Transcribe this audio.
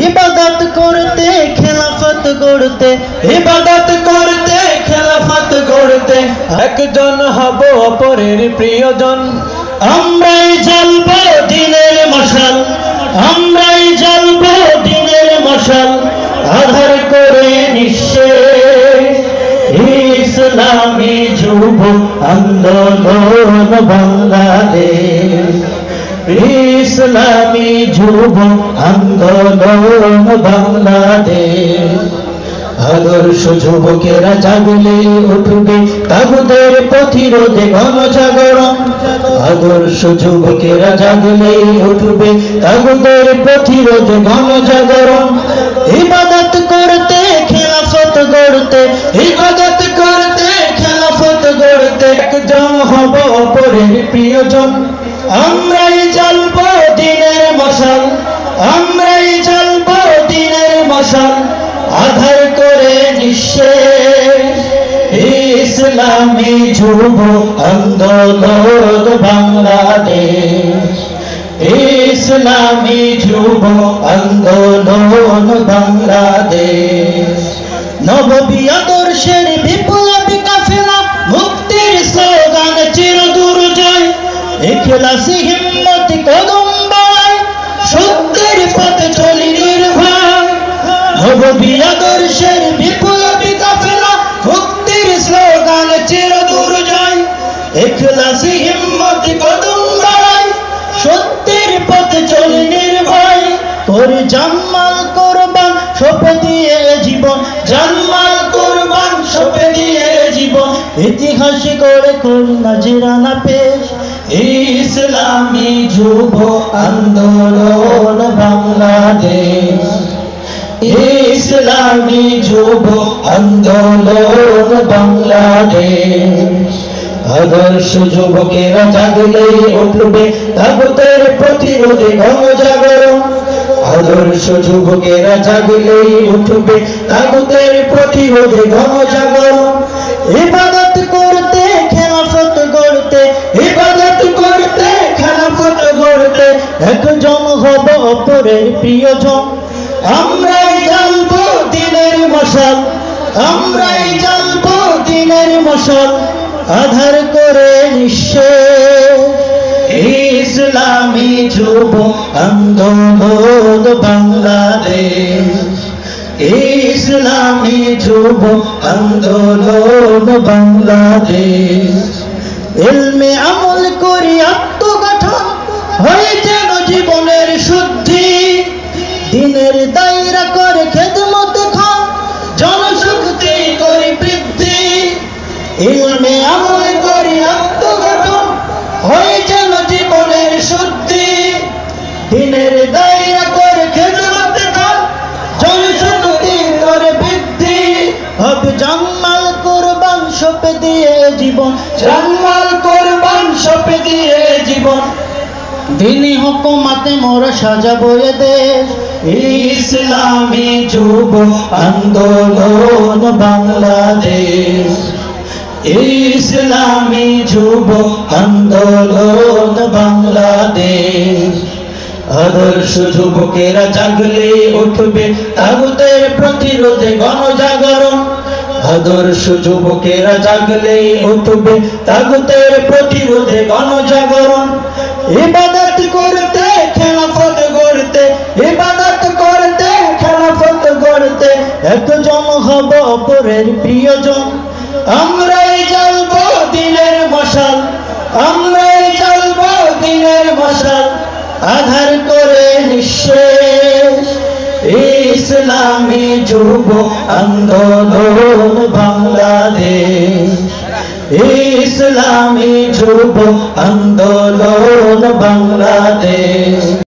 ইবাদত করতে খেলাফত গড়তে, ইবাদত করতে খেলাফত গড়তে একজন হব অপরের প্রিয়জন। আমরাই জ্বালবো দিনের মশাল, আমরাই জ্বালবো দিনের মশাল, আধার করে নিঃশেষ ইসলামী যুব আন্দোলন বাংলাদেশ, ইসলামী যুব আন্দোলন বাংলাদেশ। আদর্শ যুবকেরা জাগলে উঠবে তাগুদের প্রতিরোধে গণজাগরণ, আদর্শ যুবকেরা জাগলে উঠবে তাগুদের প্রতিরোধে গণজাগরণ। ইবাদত করতে খেলাফত গড়তে, ইবাদত করতে খেলাফত গড়তে একজন হব অপরের প্রিয়জন। আমরাই জ্বালবো দিনের মশাল, আমরাই জ্বালবো দিনের মশাল, আধার করে নিঃশেষ ইসলামী যুব আন্দোলন বাংলাদেশ, ইসলামী যুব আন্দোলন বাংলাদেশ। নববী আদর্শের বিপ্লবী কাফেলা, মুক্তির স্লোগান চিরদূর জয়, ইখলাসী হিম্মত কদম বাড়ায়, সত্যের পথে চলি নির্ভয়। নববী আদর্শের বিপ্লবী কাফেলা, মুক্তির স্লোগান চিরদূর জয়, ইখলাসী হিম্মত কদম বাড়ায়, সত্যের পথে চলি নির্ভয়। তোর জানমাল কোরবান সঁপে দিয়ে জীবন, জানমাল কোরবান সঁপে দিয়ে জীবন, ইতিহাস করে কর নজরানা পেশ ইসলামী যুব আন্দোলন বাংলাদেশ, ইসলামী যুব আন্দোলন বাংলাদেশ। আদর্শ যুবকেরা জাগলে উঠবে তাগুতের প্রতিরোধে গণজাগরণ, আদর্শ যুবকেরা জাগলে উঠবে তাগুতের প্রতিরোধে গণজাগরণ। ইবাদত করতে খেলাফত গড়তে, ইবাদত করতে খেলাফত গড়তে একজন হব অপরের প্রিয়জন। আমরাই জ্বালবো দিনের মশাল, আমরাই জ্বালবো দিনের মশাল, আধার করে নিঃশেষ ইসলামী যুব আন্দোলন বাংলাদেশ, ইসলামী যুব আন্দোলন বাংলাদেশ। ইলমে আমল করি আত্মগঠন হয়ে যেন জীবনের শুদ্ধি, দিনের দায়রা করে খেদমত খান, জনশক্তি করি বৃদ্ধি। ইলমে আমল করি আত্মগঠন হয়ে যেন জীবনের শুদ্ধি, দিনের দায়রা করে খেদমত খান, জনশক্তি করে বৃদ্ধি। হবে জানমাল কোরবান সঁপে দিয়ে জীবন, জানমাল কোরবান সঁপে দিয়ে জীবন, দিনী হুকুমাতে মোরা সাজাবো এ দেশ ইসলামী যুব আন্দোলন বাংলাদেশ, ইসলামী যুব আন্দোলন বাংলাদেশ। আদর্শ যুবকেরা জাগলে উঠবে তাগুতের প্রতিরোধে গণজাগরণ, আদর্শ যুবকেরা জাগলে উঠবে তাগুতের প্রতিরোধে গণজাগরণ। ইবাদত করতে খেলাফত গড়তে, ইবাদত করতে খেলাফত গড়তে একজন হব অপরের প্রিয়জন। আমরাই জ্বালবো দিনের মশাল, আমরাই জ্বালবো দিনের মশাল, আধার করে নিঃশেষ ইসলামী যুব আন্দোলন বাংলাদেশ, ইসলামী যুব আন্দোলন বাংলাদেশ।